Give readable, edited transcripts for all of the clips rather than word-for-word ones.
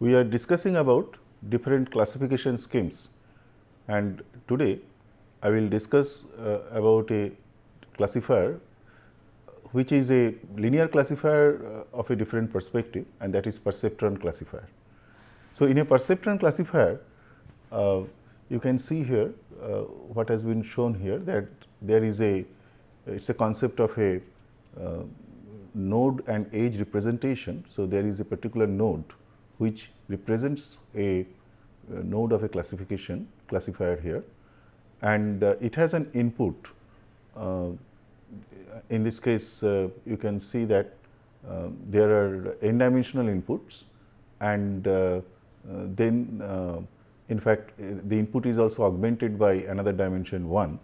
We are discussing about different classification schemes, and today I will discuss about a classifier which is a linear classifier of a different perspective, and that is perceptron classifier. So, in a perceptron classifier, uh, you can see here what has been shown here, that there is a concept of a node and edge representation. So, there is a particular node which represents a node of a classifier here, and it has an input. In this case, you can see that there are n dimensional inputs, and then in fact, the input is also augmented by another dimension 1.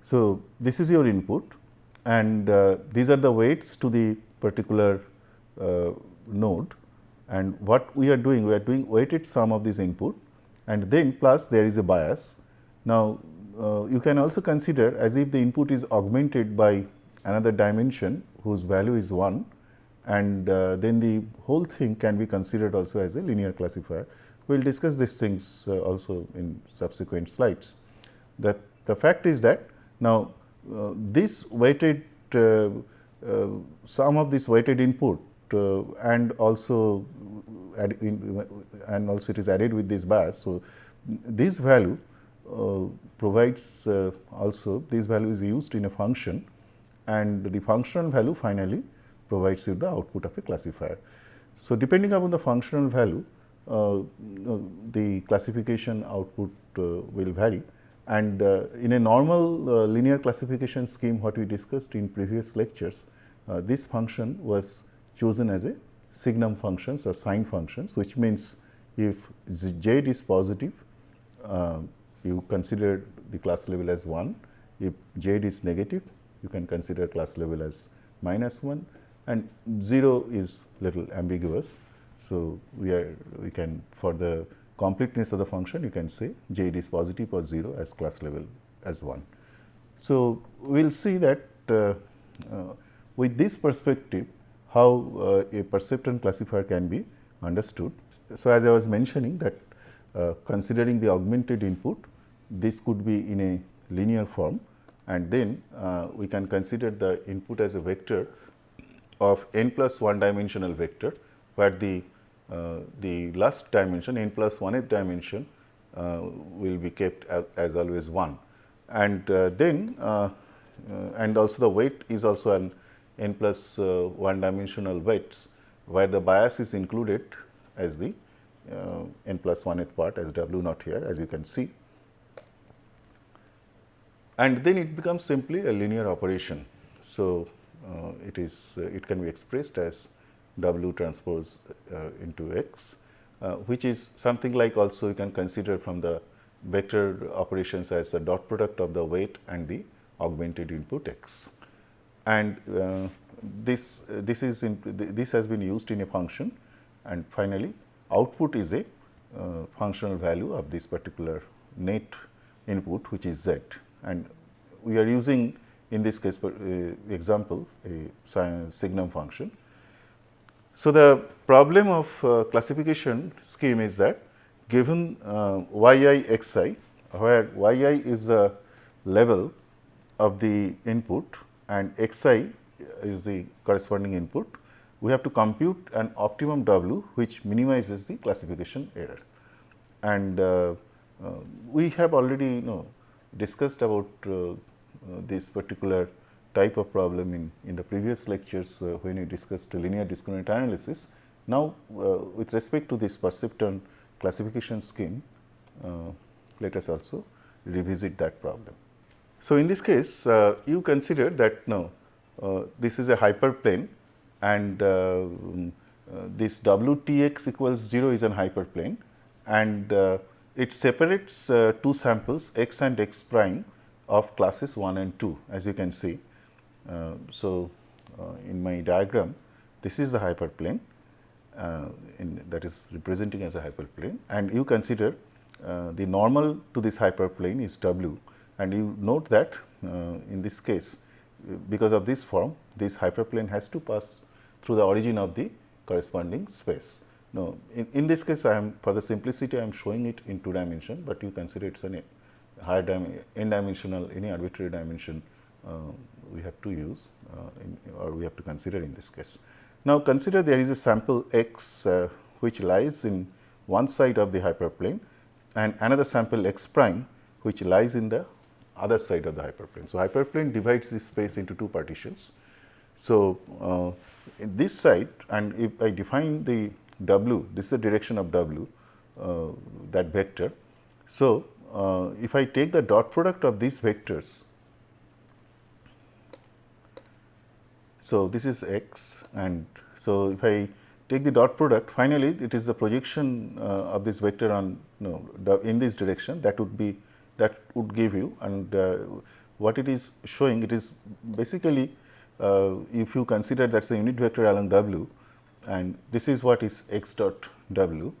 So, this is your input, and these are the weights to the particular node, and what we are doing weighted sum of this input, and then plus there is a bias. Now, you can also consider as if the input is augmented by another dimension whose value is 1, and then the whole thing can be considered also as a linear classifier. We will discuss these things also in subsequent slides. The fact is that now this weighted sum of this weighted input and also it is added with this bias. So, this value provides also this value is used in a function, and the functional value finally provides you the output of a classifier. So, depending upon the functional value, the classification output will vary, and in a normal linear classification scheme what we discussed in previous lectures, this function was chosen as a signum functions or sign functions, which means if z is positive, you consider the class level as 1. If z is negative, you can consider class level as -1, and 0 is little ambiguous. So, we can, for the completeness of the function, you can say z is positive or 0 as class level as 1. So, we will see that with this perspective how a perceptron classifier can be understood. So, as I was mentioning that considering the augmented input, this could be in a linear form, and then we can consider the input as a vector of n plus 1 dimensional vector, where the last dimension n plus 1th dimension will be kept as always 1, and then and also the weight is also an n plus 1 dimensional weights, where the bias is included as the n plus 1th part as W naught here, as you can see, and then it becomes simply a linear operation. So, it can be expressed as W transpose into X, which is something like also you can consider from the vector operations as the dot product of the weight and the augmented input X. And this has been used in a function, and finally, output is a functional value of this particular net input, which is Z, and we are using in this case example a signum function. So, the problem of classification scheme is that given yi xi, where yi is the level of the input and xi is the corresponding input, we have to compute an optimum W which minimizes the classification error. And we have already discussed about this particular type of problem in the previous lectures when we discussed linear discriminant analysis. Now, with respect to this perceptron classification scheme, let us also revisit that problem. So, in this case, you consider that this is a hyperplane, and this WTX equals 0 is an hyperplane, and it separates two samples x and x prime of classes 1 and 2, as you can see. So, in my diagram, this is the hyperplane that is representing as a hyperplane, and you consider the normal to this hyperplane is W, and you note that in this case, because of this form, this hyperplane has to pass through the origin of the corresponding space. no, in this case I am, for the simplicity I am showing it in 2 dimension, but you consider it is an higher n dimensional, any arbitrary dimension we have to use or we have to consider in this case. Now, consider there is a sample x which lies in one side of the hyperplane and another sample x prime which lies in the other side of the hyperplane. So, hyperplane divides this space into 2 partitions. So, in this side, and if I define the w, this is the direction of w, that vector. So, if I take the dot product of these vectors, so this is x, and so if I take the dot product, finally it is the projection of this vector on in this direction, that would be, that would give you, and what it is showing, it is basically if you consider that is a unit vector along w, and this is what is x dot w,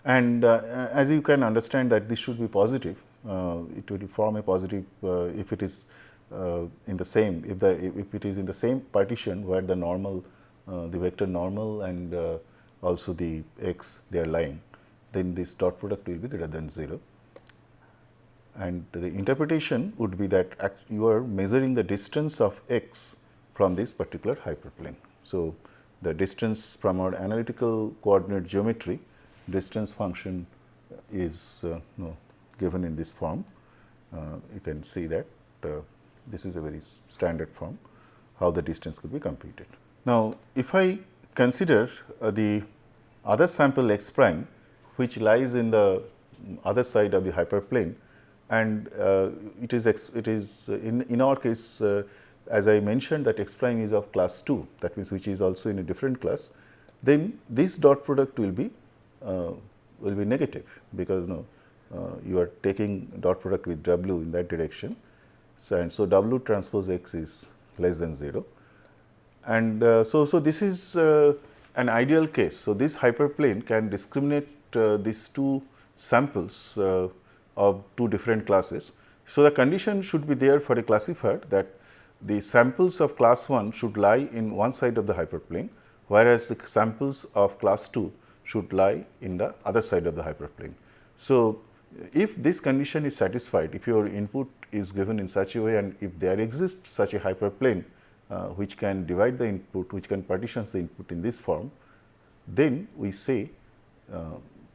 and as you can understand that this should be positive, it will form a positive if it is in the same, if it is in the same partition where the normal, the vector normal and also the x they are lying, then this dot product will be greater than 0. And the interpretation would be that you are measuring the distance of x from this particular hyperplane. So, the distance from our analytical coordinate geometry, distance function is given in this form. You can see that this is a very standard form how the distance could be computed. Now, if I consider the other sample x prime which lies in the other side of the hyperplane, and it is in our case, as I mentioned that x prime is of class 2, that means which is also in a different class, then this dot product will be negative, because you are taking dot product with w in that direction. So, and so w transpose x is less than 0, and so this is an ideal case. So, this hyperplane can discriminate these 2 samples of 2 different classes. So, the condition should be there for a classifier that the samples of class 1 should lie in one side of the hyperplane, whereas the samples of class 2 should lie in the other side of the hyperplane. So, if this condition is satisfied, if your input is given in such a way, and if there exists such a hyperplane which can divide the input, which can partition the input in this form, then we say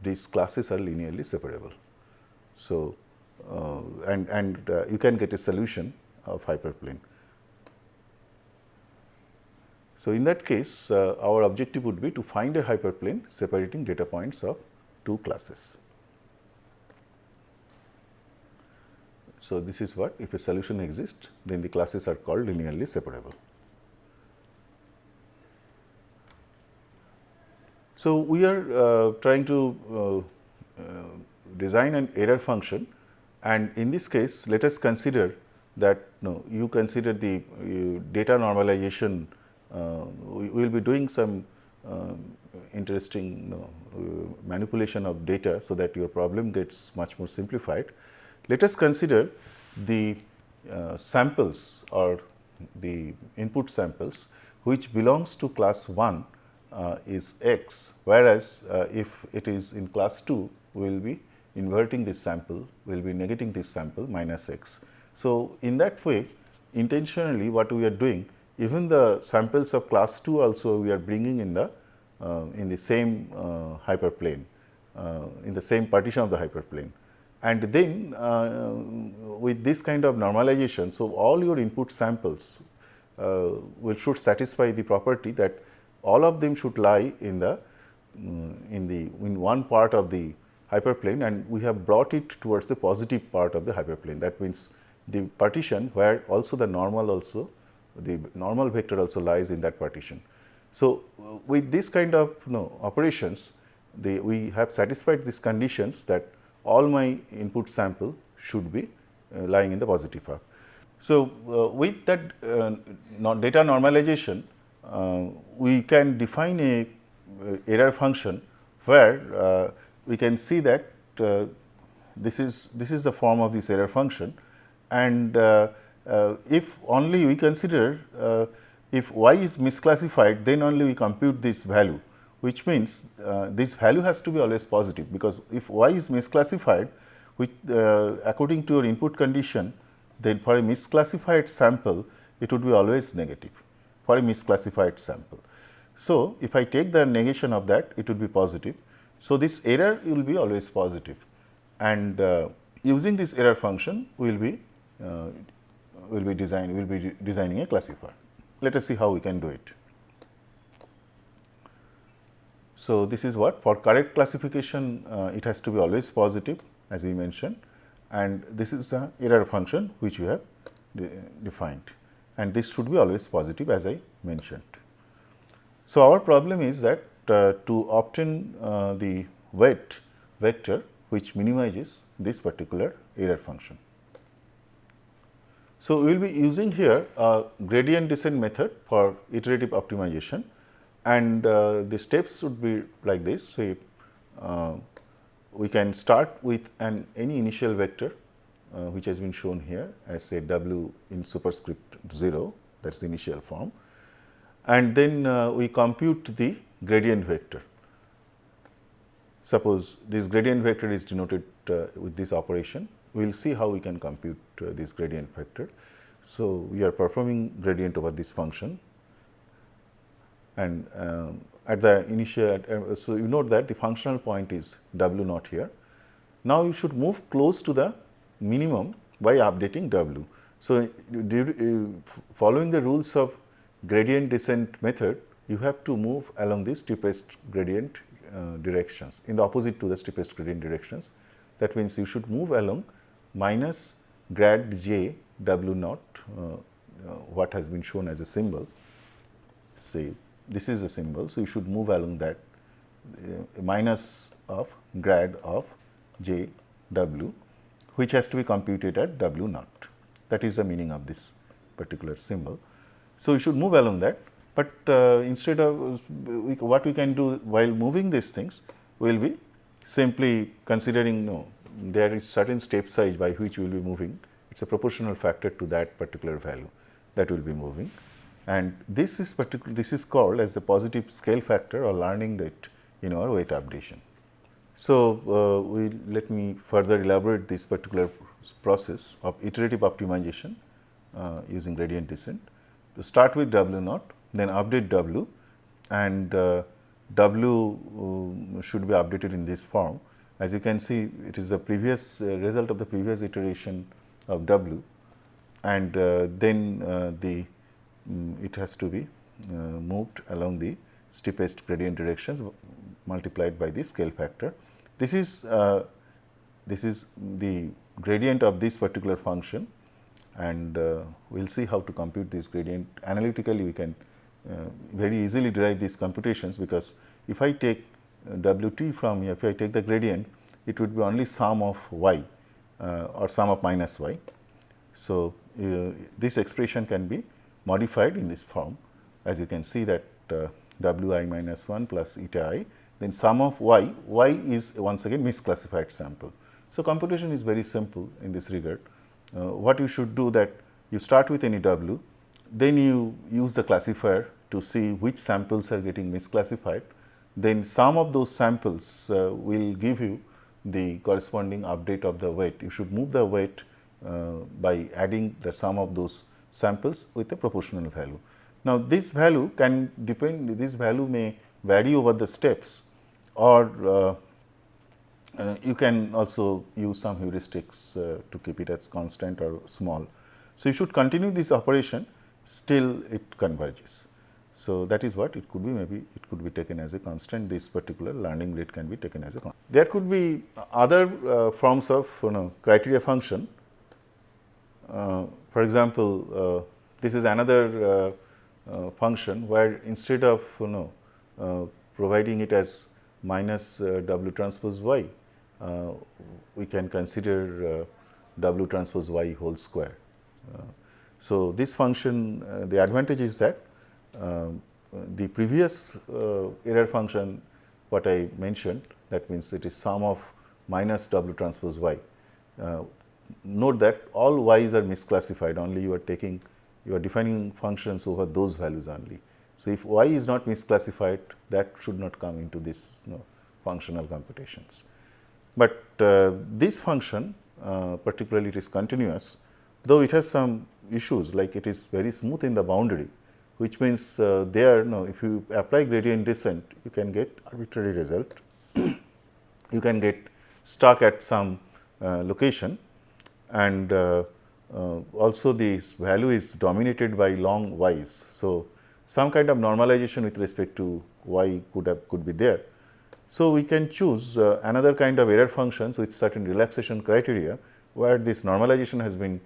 these classes are linearly separable. So, you can get a solution of hyperplane. So, in that case our objective would be to find a hyperplane separating data points of 2 classes. So, this is what, if a solution exists, then the classes are called linearly separable. So, we are trying to design an error function, and in this case let us consider that you consider the data normalization. We will be doing some interesting manipulation of data, so that your problem gets much more simplified. Let us consider the samples or the input samples which belongs to class 1 is x, whereas if it is in class 2, we will be inverting this sample, we will be negating this sample minus x. So, in that way, intentionally what we are doing, even the samples of class 2 also we are bringing in the same hyperplane, in the same partition of the hyperplane. And then with this kind of normalization, so all your input samples should satisfy the property that all of them should lie in one part of the hyperplane, and we have brought it towards the positive part of the hyperplane. That means the partition where also the normal vector also lies in that partition. So, with this kind of operations, we have satisfied these conditions that all my input sample should be lying in the positive half. So, with that data normalization, we can define a error function where we can see that this is the form of this error function, and if only we consider if y is misclassified, then only we compute this value. which means this value has to be always positive, because if y is misclassified with according to your input condition, then for a misclassified sample it would be always negative for a misclassified sample. So, if I take the negation of that, it would be positive. So, this error will be always positive, and using this error function we will be designing a classifier. Let us see how we can do it. So, this is what for correct classification it has to be always positive, as we mentioned, and this is the error function which you have defined, and this should be always positive, as I mentioned. So, our problem is that to obtain the weight vector which minimizes this particular error function. So, we will be using here a gradient descent method for iterative optimization, and the steps should be like this. So, we can start with any initial vector which has been shown here as say w in superscript 0, that is the initial form, and then we compute the gradient vector. Suppose this gradient vector is denoted with this operation, we will see how we can compute this gradient vector. So, we are performing gradient over this function, and at the initial, so you note that the functional point is w naught here. Now, you should move close to the minimum by updating w. So, following the rules of gradient descent method, you have to move along the steepest gradient directions, in the opposite to the steepest gradient directions. That means, you should move along minus grad j w naught, what has been shown as a symbol. Say this is a symbol. So, you should move along that minus of grad of j w, which has to be computed at w naught. That is the meaning of this particular symbol. So, you should move along that, but instead of what we can do while moving these things, we will be simply considering there is certain step size by which we will be moving. It is a proportional factor to that particular value that will be moving, and this is called as the positive scale factor or learning rate in our weight updation. So, let me further elaborate this particular process of iterative optimization using gradient descent. To start with w naught, then update w, and w should be updated in this form. As you can see, it is the previous result of the previous iteration of w, and then it has to be moved along the steepest gradient directions multiplied by the scale factor. This is the gradient of this particular function, and we will see how to compute this gradient. Analytically, we can very easily derive these computations, because if I take w t from here, if I take the gradient, it would be only sum of y or sum of minus y. So, this expression can be modified in this form, as you can see that w I minus 1 plus eta I, then sum of y is once again misclassified sample. So, computation is very simple in this regard. What you should do, that you start with any w, then you use the classifier to see which samples are getting misclassified, then sum of those samples will give you the corresponding update of the weight. You should move the weight by adding the sum of those samples with a proportional value. Now, this value can depend, this value may vary over the steps, or you can also use some heuristics to keep it as constant or small. So, you should continue this operation still it converges. So, that is what it could be, maybe it could be taken as a constant, this particular learning rate can be taken as a constant. There could be other forms of criteria function. For example, this is another function where instead of providing it as minus w transpose y, we can consider w transpose y whole square. So, this function, the advantage is that the previous error function what I mentioned, that means it is sum of minus w transpose y. Note that all y's are misclassified, only you are defining functions over those values only. So, if y is not misclassified, that should not come into this functional computations. But this function, particularly it is continuous, though it has some issues, like it is very smooth in the boundary, which means there if you apply gradient descent, you can get arbitrary result. You can get stuck at some location, and also this value is dominated by long y's. So, some kind of normalization with respect to y could be there. So, we can choose another kind of error functions with certain relaxation criteria, where this normalization has been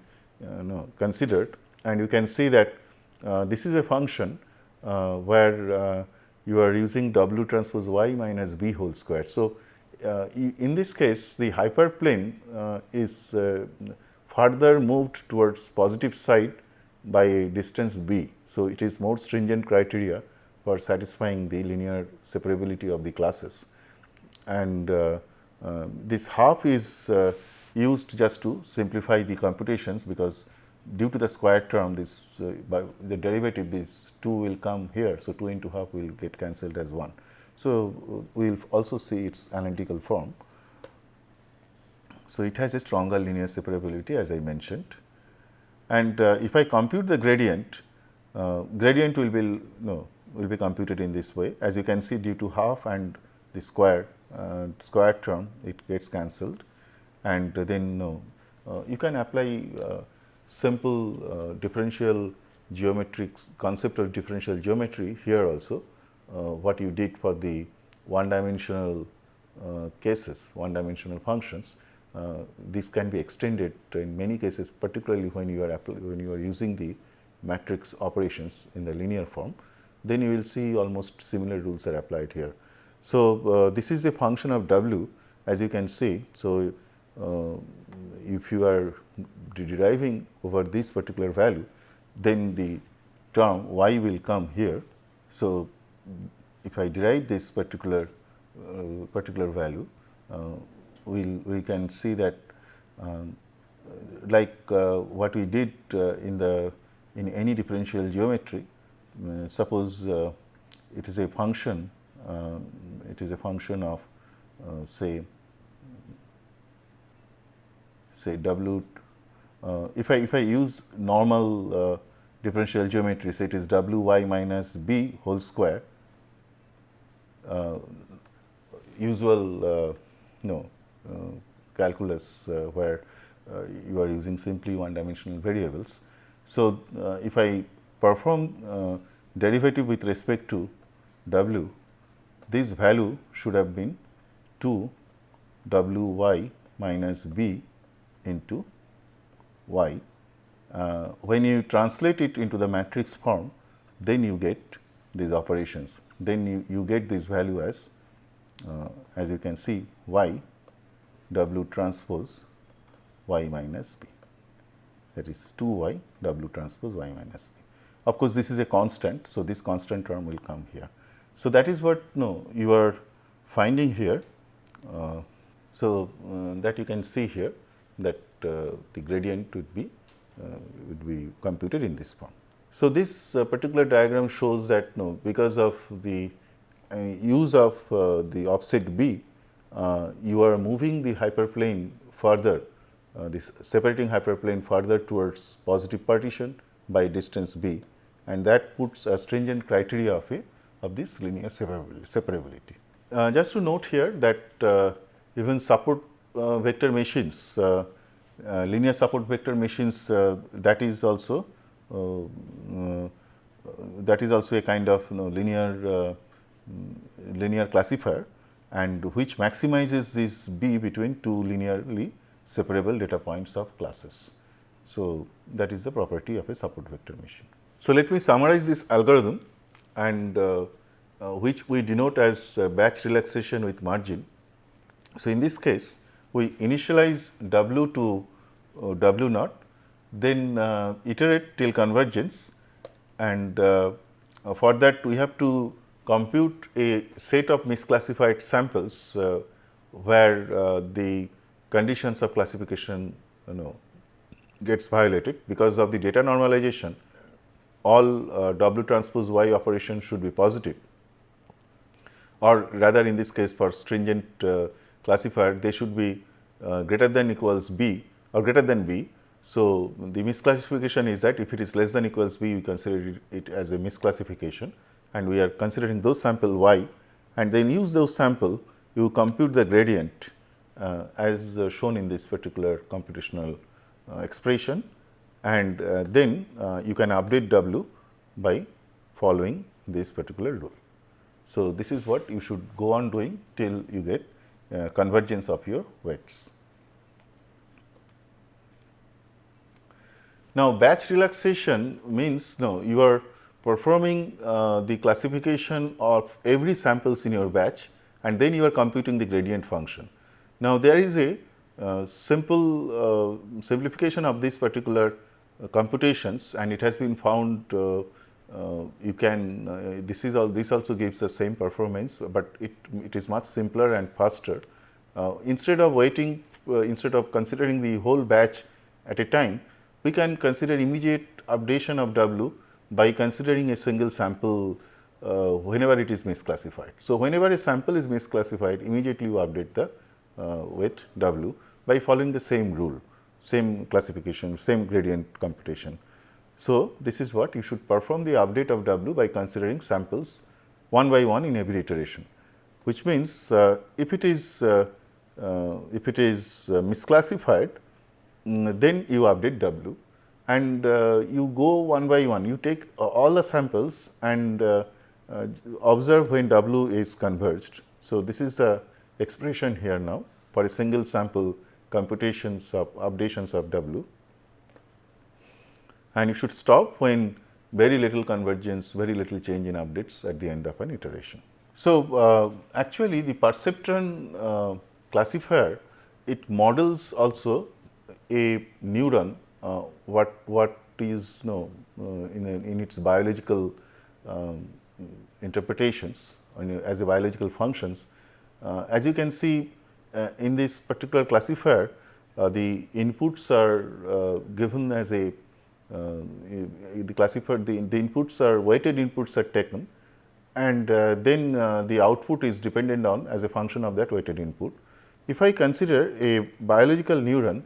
considered, and you can see that this is a function where you are using w transpose y minus b whole square. So, in this case, the hyperplane is further moved towards positive side by a distance b. So, it is more stringent criteria for satisfying the linear separability of the classes, and this half is used just to simplify the computations, because due to the square term, this by the derivative, this 2 will come here. So, 2 into half will get cancelled as 1. So, we will also see its analytical form. So, it has a stronger linear separability, as I mentioned, and if I compute the gradient, gradient will be computed in this way. As you can see, due to half and the square term, it gets cancelled, and then you can apply simple differential geometric concept of differential geometry here also, what you did for the one dimensional cases, one dimensional functions. This can be extended in many cases, particularly when you are using the matrix operations in the linear form. Then you will see almost similar rules are applied here. So, this is a function of w, as you can see. So, if you are deriving over this particular value, then the term y will come here. So, if I derive this particular value, we can see that like what we did in any differential geometry. Suppose it is a function of say w. If I use normal differential geometry, say it is w y minus b whole square, usual calculus where you are using simply one dimensional variables. So, if I perform derivative with respect to w, this value should have been 2 w y minus b into y. When you translate it into the matrix form, then you get these operations. Then you get this value as you can see, y w transpose y minus b, that is 2 y w transpose y minus b. Of course, this is a constant. So, this constant term will come here. So, that is what you are finding here. So, that you can see here that the gradient would be computed in this form. So, this particular diagram shows that because of the use of the offset b, you are moving the hyperplane further, this separating hyperplane further towards positive partition by distance b, and that puts a stringent criteria of this linear separability. Just to note here that even support vector machines, linear support vector machines, that is also a kind of linear classifier, and which maximizes this b between two linearly separable data points of classes. So, that is the property of a support vector machine. So, let me summarize this algorithm, and which we denote as batch relaxation with margin. So, in this case, we initialize w to w naught, then iterate till convergence, and for that we have to compute a set of misclassified samples where the conditions of classification gets violated because of the data normalization. all W transpose Y operations should be positive, or rather in this case for stringent classifier they should be greater than equals B or greater than B. So, the misclassification is that if it is less than equals B, we consider it as a misclassification, and we are considering those sample Y, and then use those sample, you compute the gradient as shown in this particular computational expression, and then you can update W by following this particular rule. So, this is what you should go on doing till you get convergence of your weights. Now, batch relaxation means you are performing the classification of every samples in your batch, and then you are computing the gradient function. Now, there is a simple simplification of this particular computations, and it has been found you can this also gives the same performance, but it is much simpler and faster. Instead of waiting, instead of considering the whole batch at a time, we can consider immediate updation of W by considering a single sample whenever it is misclassified. So, whenever a sample is misclassified, immediately you update the weight W by following the same rule, same classification, same gradient computation. So, this is what you should perform the update of W by considering samples one by one in every iteration, which means if it is misclassified, then you update W, and you go one by one. You take all the samples and observe when W is converged. So, this is the expression here now for a single sample computations of updations of W, and you should stop when very little convergence, very little change in updates at the end of an iteration. So, actually the perceptron classifier, it models also a neuron, what is in its biological interpretations as a biological functions. As you can see in this particular classifier, the inputs are given as a the classifier, the inputs are weighted inputs are taken, and then the output is dependent on as a function of that weighted input. If I consider a biological neuron,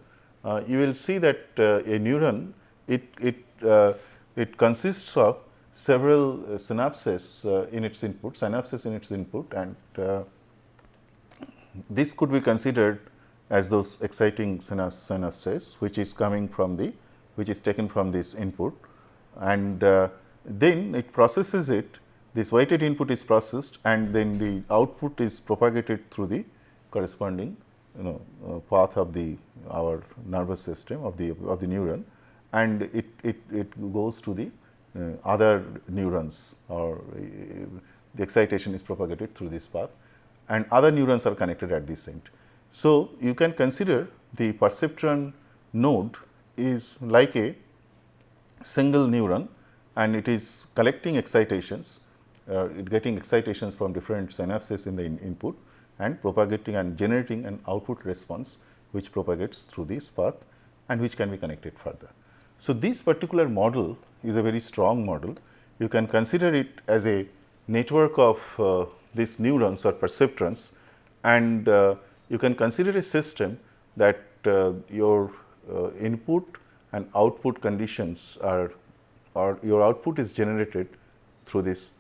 you will see that a neuron, it consists of several synapses in its input, and this could be considered as those exciting synapses, which is coming from the, which is taken from this input, and then it processes it. This weighted input is processed, and then the output is propagated through the corresponding path of the our nervous system of the neuron, and it goes to the other neurons, or the excitation is propagated through this path, and other neurons are connected at this end. So, you can consider the perceptron node is like a single neuron, and it is collecting excitations, getting excitations from different synapses in the input, and propagating and generating an output response which propagates through this path and which can be connected further. So, this particular model is a very strong model. You can consider it as a network of these neurons or perceptrons, and you can consider a system that your input and output conditions are, or your output is generated through this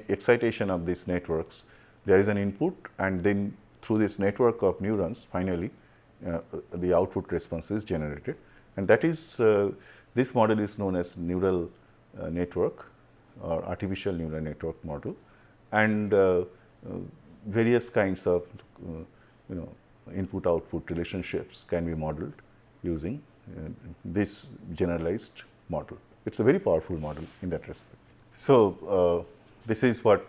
excitation of these networks. There is an input, and then through this network of neurons, finally the output response is generated, and that is this model is known as neural network or artificial neural network model, and various kinds of input output relationships can be modeled using this generalized model. It is a very powerful model in that respect. So, this is what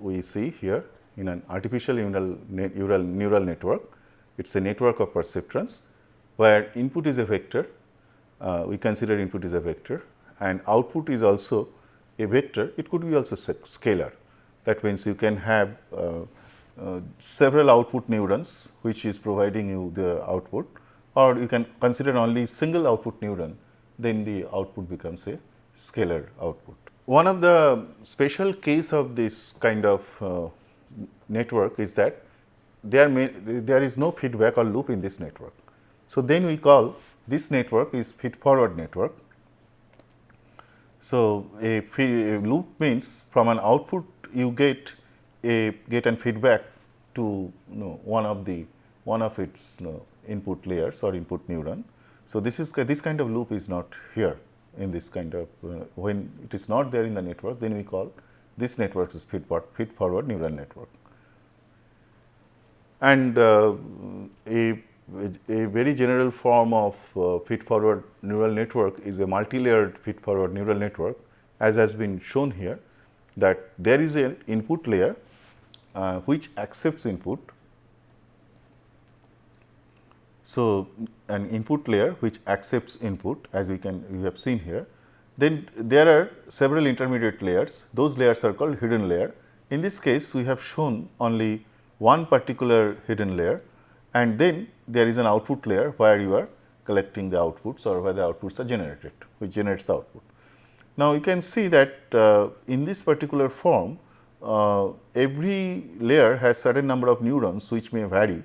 we see here in an artificial neural network. It is a network of perceptrons where input is a vector, we consider input is a vector, and output is also a vector. It could be also scalar. That means you can have several output neurons which is providing you the output, or you can consider only single output neuron, then the output becomes a scalar output. One of the special case of this kind of network is that there is no feedback or loop in this network. So, then we call this network is feed forward network. So, a loop means from an output you get an feedback to one of its input layers or input neuron. So, this kind of loop is not here in this kind of when it is not there in the network, then we call this network is feed forward neural network. And a very general form of feed forward neural network is a multi-layered feed forward neural network, as has been shown here, that there is an input layer which accepts input. So, an input layer which accepts input, as we have seen here. Then there are several intermediate layers, those layers are called hidden layer. In this case, we have shown only one particular hidden layer, and then there is an output layer where you are collecting the outputs or where the outputs are generated, which generates the output. Now, you can see that in this particular form, every layer has certain number of neurons which may vary,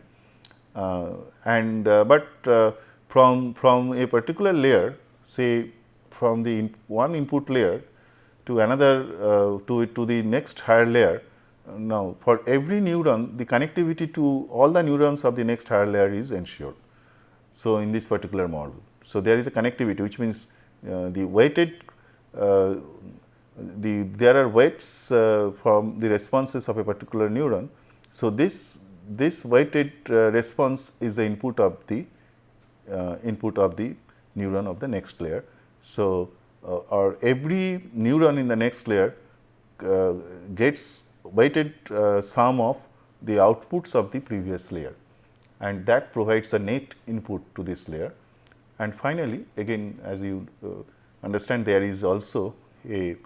from a particular layer, say from the one input layer to another to the next higher layer. Now, for every neuron, the connectivity to all the neurons of the next higher layer is ensured. So, in this particular model, so there is a connectivity, which means the weighted there are weights from the responses of a particular neuron. So, this weighted response is the input of the neuron of the next layer. So, or every neuron in the next layer gets weighted sum of the outputs of the previous layer, and that provides the net input to this layer. And finally, again as you understand, there is also a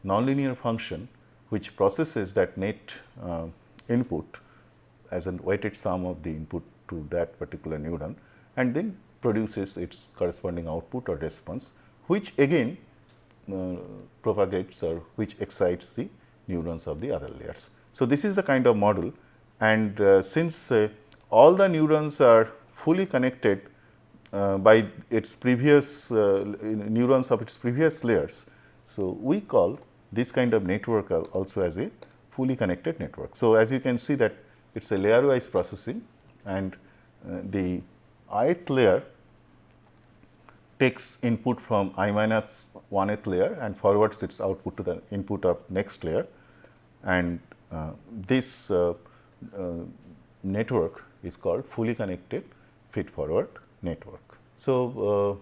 nonlinear function which processes that net input as a weighted sum of the input to that particular neuron, and then produces its corresponding output or response, which again propagates or which excites the neurons of the other layers. So, this is the kind of model, and since all the neurons are fully connected by its previous neurons of its previous layers. So, we call this kind of network also as a fully connected network. So, as you can see that it is a layer wise processing, and the ith layer takes input from I minus 1th layer and forwards its output to the input of next layer, and this network is called fully connected feed forward network. So,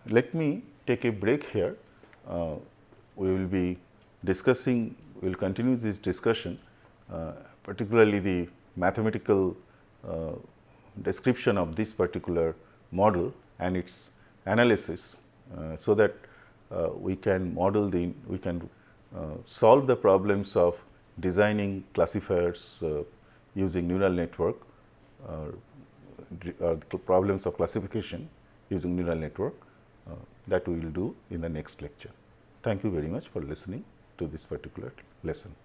let me take a break here. We will be discussing, we will continue this discussion, particularly the mathematical description of this particular model and its analysis, so that we can model we can solve the problems of designing classifiers using neural network, or problems of classification using neural network, that we will do in the next lecture. Thank you very much for listening to this particular lesson.